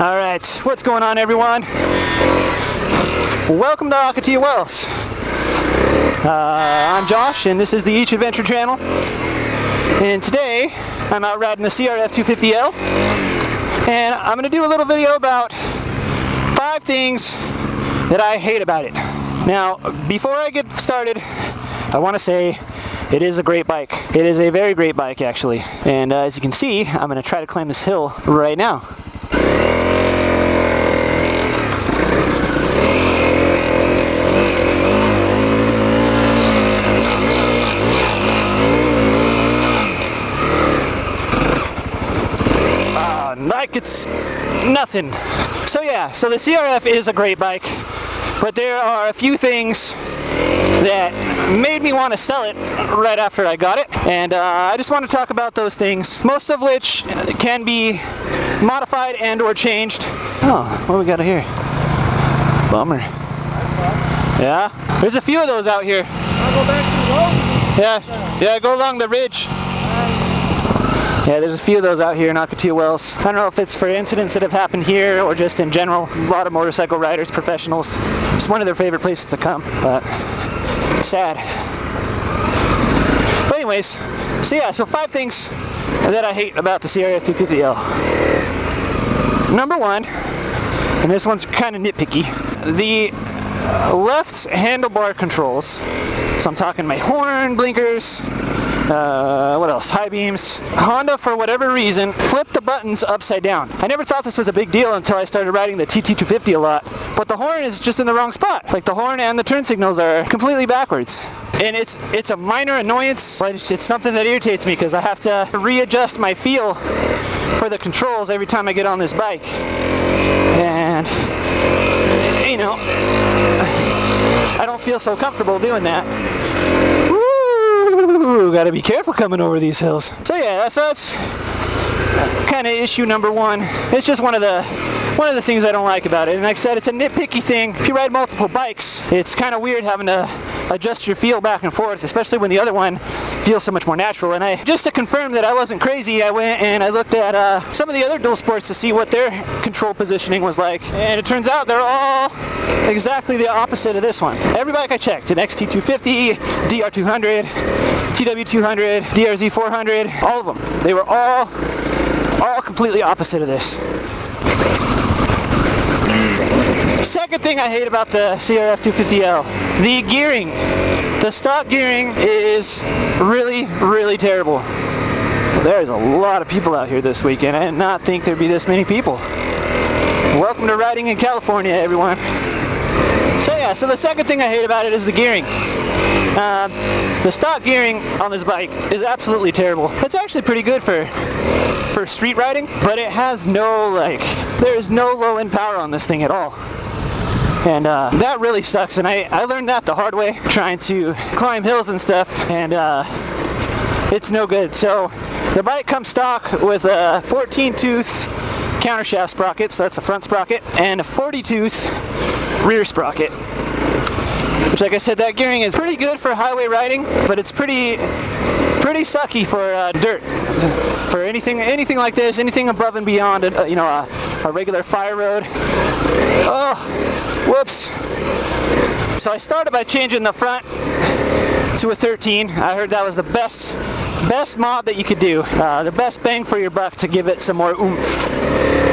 Alright, what's going on, everyone? Welcome to Ocotillo Wells. I'm Josh, and this is the Each Adventure channel. And today, I'm out riding the CRF250L. And I'm going to do a little video about 5 things that I hate about it. Now, before I get started, I want to say it is a great bike. It is a very great bike, actually. And as you can see, I'm going to try to climb this hill right now. Like it's nothing. So yeah, so the CRF is a great bike, but there are a few things that made me want to sell it right after I got it, and I just want to talk about those things, most of which can be modified and or changed. Oh, what do we got here? Bummer. Yeah, there's a few of those out here. Wanna go back to the road? Yeah, go along the ridge. Yeah, there's a few of those out here in Ocotillo Wells. I don't know if it's for incidents that have happened here or just in general. A lot of motorcycle riders, professionals. It's one of their favorite places to come, but it's sad. But anyways, so yeah, so 5 things that I hate about the CRF250L. Number 1, and this one's kind of nitpicky, the left handlebar controls. So I'm talking my horn, blinkers, what else? High beams. Honda, for whatever reason, flipped the buttons upside down. I never thought this was a big deal until I started riding the TT250 a lot, but the horn is just in the wrong spot. Like, the horn and the turn signals are completely backwards. And it's a minor annoyance, but it's something that irritates me because I have to readjust my feel for the controls every time I get on this bike. And, you know, I don't feel so comfortable doing that. Ooh, gotta be careful coming over these hills. So yeah, that's kind of issue number 1. It's just one of the things I don't like about it. And like I said, it's a nitpicky thing. If you ride multiple bikes, it's kind of weird having to adjust your feel back and forth, especially when the other one feels so much more natural. And just to confirm that I wasn't crazy, I went and I looked at some of the other dual sports to see what their control positioning was like. And it turns out they're all exactly the opposite of this one. Every bike I checked, an XT250, DR200, TW200, DRZ400, all of them, they were all completely opposite of this. Second thing I hate about the CRF250L, the gearing. The stock gearing is really, really terrible. There's a lot of people out here this weekend. I did not think there'd be this many people. Welcome to riding in California, everyone. So yeah, so the second thing I hate about it is the gearing. The stock gearing on this bike is absolutely terrible. It's actually pretty good for street riding, but it has no, there's no low end power on this thing at all. And that really sucks, and I learned that the hard way trying to climb hills and stuff, and it's no good. So the bike comes stock with a 14-tooth countershaft sprocket, so that's a front sprocket, and a 40-tooth rear sprocket. Which, like I said, that gearing is pretty good for highway riding, but it's pretty sucky for dirt. For anything like this, anything above and beyond, you know, a regular fire road. Oh, whoops. So I started by changing the front to a 13. I heard that was the best mod that you could do. The best bang for your buck to give it some more oomph.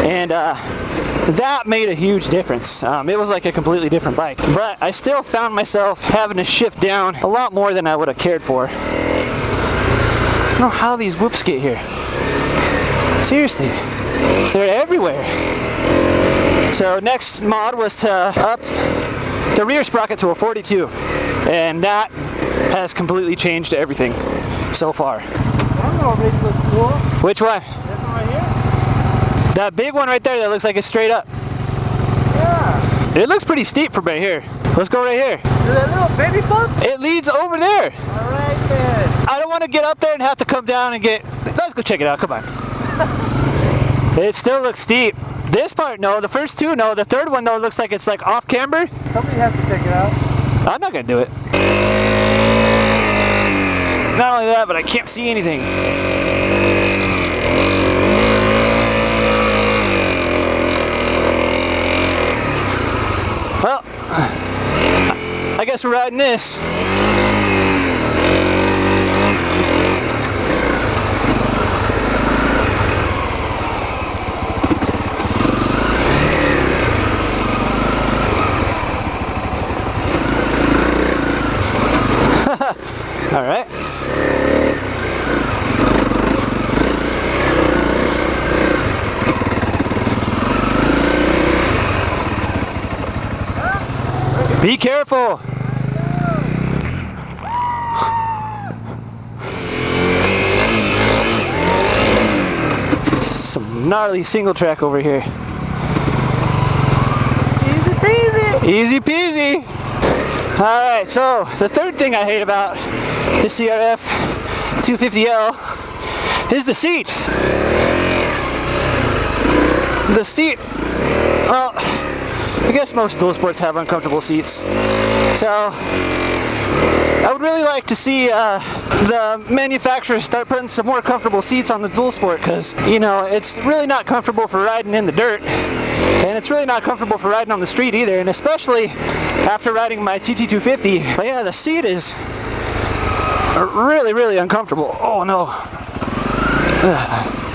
And that made a huge difference. It was like a completely different bike. But I still found myself having to shift down a lot more than I would have cared for. I don't know how these whoops get here. Seriously, they're everywhere. So next mod was to up the rear sprocket to a 42, and that has completely changed everything so far. Cool. Which one? This one right here? That big one right there that looks like it's straight up. Yeah. It looks pretty steep from right here. Let's go right here. Is that little baby bump? It leads over there. Alright then. I don't want to get up there and have to come down and get... Let's go check it out, come on. It still looks steep. This part, no. The first two, no. The third one, though, looks like it's like off camber. Somebody has to check it out. I'm not going to do it. Not only that, but I can't see anything. for riding this. All right. Be careful. Some gnarly single track over here. Easy peasy. Easy peasy. Alright, so the third thing I hate about the CRF250L is the seat. The seat, well, I guess most dual sports have uncomfortable seats. So I would really like to see the manufacturers start putting some more comfortable seats on the dual sport, because, you know, it's really not comfortable for riding in the dirt. And it's really not comfortable for riding on the street either, and especially after riding my TT250. But yeah, the seat is really, really uncomfortable. Oh no.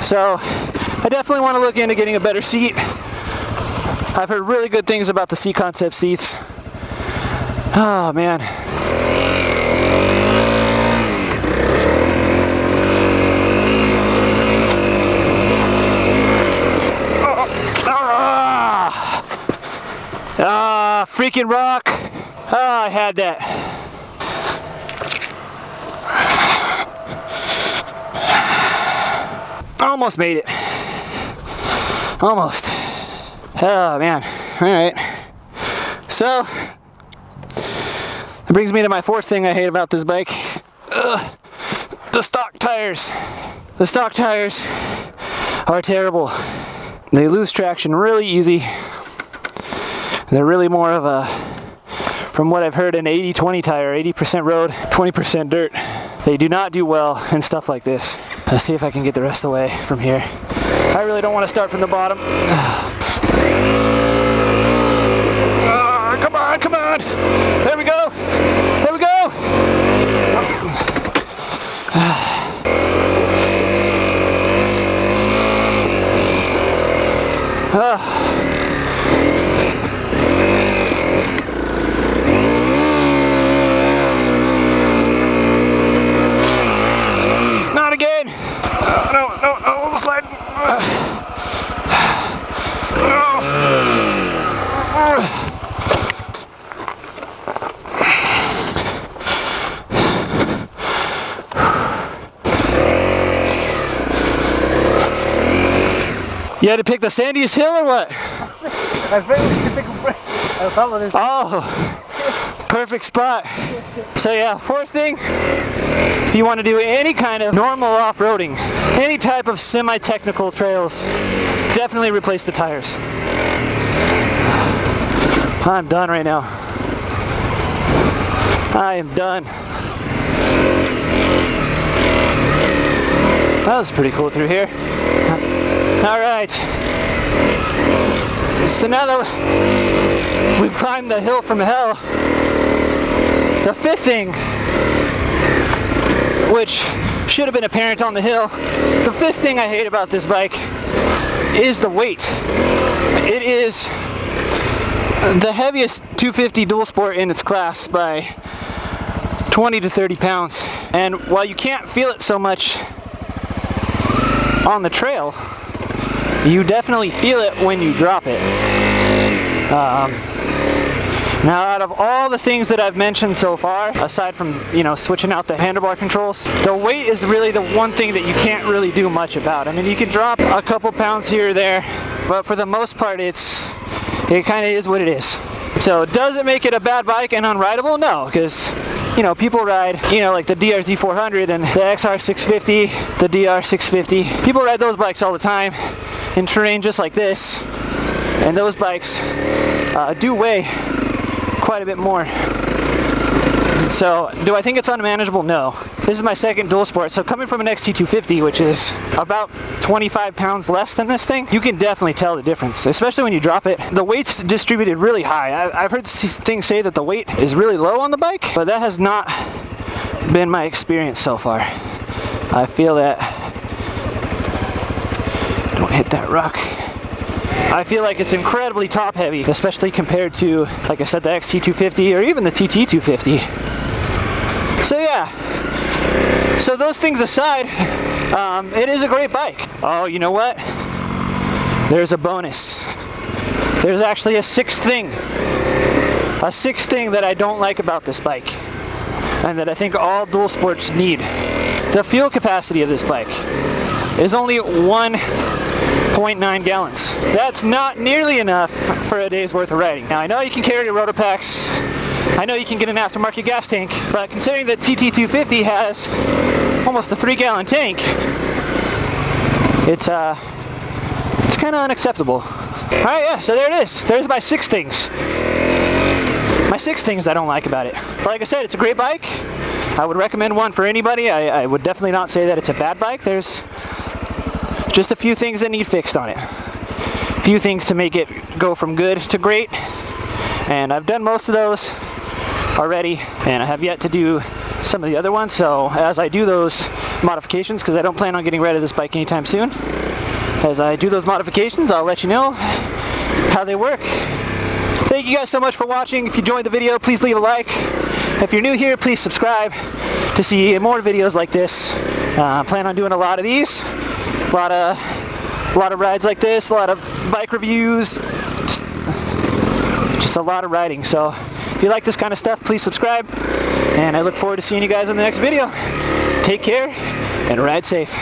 So I definitely want to look into getting a better seat. I've heard really good things about the C Concept seats. Oh man. Freaking rock. I had that. Almost made it. Almost. Oh man. Alright. So, that brings me to my fourth thing I hate about this bike. The stock tires. The stock tires are terrible. They lose traction really easy. They're really more of a, from what I've heard, an 80-20 tire, 80% road, 20% dirt. They do not do well in stuff like this. Let's see if I can get the rest away from here. I really don't want to start from the bottom. Come on, come on. There we go. There we go. Not again. No, no, no, slide. You had to pick the sandiest hill or what? I figured we could take a break on top of this. Oh, perfect spot. So yeah, fourth thing, if you want to do any kind of normal off-roading, any type of semi-technical trails, definitely replace the tires. I'm done right now. I am done. That was pretty cool through here. Alright, so now that we've climbed the hill from hell, the fifth thing, which should have been apparent on the hill, the fifth thing I hate about this bike is the weight. It is the heaviest 250 dual sport in its class by 20 to 30 pounds. And while you can't feel it so much on the trail, you definitely feel it when you drop it. Now, out of all the things that I've mentioned so far, aside from, you know, switching out the handlebar controls, the weight is really the one thing that you can't really do much about. I mean, you can drop a couple pounds here or there, but for the most part, it kind of is what it is. So, does it make it a bad bike and unrideable? No, because, you know, people ride, you know, like the DRZ400 and the XR650, the DR650. People ride those bikes all the time in terrain just like this, and those bikes do weigh quite a bit more. So, do I think it's unmanageable? No. This is my second dual sport, so coming from an XT250, which is about 25 pounds less than this thing, you can definitely tell the difference, especially when you drop it. The weight's distributed really high. I've heard things say that the weight is really low on the bike, but that has not been my experience so far. I feel that... Don't hit that rock. I feel like it's incredibly top heavy, especially compared to, like I said, the XT250 or even the TT250. So yeah, so those things aside, it is a great bike. Oh, you know what? There's a bonus. There's actually a sixth thing that I don't like about this bike, and that I think all dual sports need. The fuel capacity of this bike is only 1.9 gallons. That's not nearly enough for a day's worth of riding. Now I know you can carry the rotor packs, I know you can get an aftermarket gas tank, but considering that TT250 has almost a 3-gallon tank, it's kind of unacceptable. All right, yeah, so there it is. There's my 6 things. My 6 things I don't like about it. But like I said, it's a great bike. I would recommend one for anybody. I would definitely not say that it's a bad bike. There's just a few things that need fixed on it. A few things to make it go from good to great. And I've done most of those already, and I have yet to do some of the other ones. So as I do those modifications, because I don't plan on getting rid of this bike anytime soon, as I do those modifications, I'll let you know how they work. Thank you guys so much for watching. If you enjoyed the video, please leave a like. If you're new here, please subscribe to see more videos like this. I plan on doing a lot of these. A lot of rides like this, a lot of bike reviews, just a lot of riding. So if you like this kind of stuff, please subscribe, and I look forward to seeing you guys in the next video. Take care and ride safe.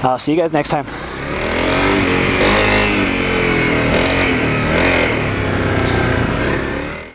I'll see you guys next time.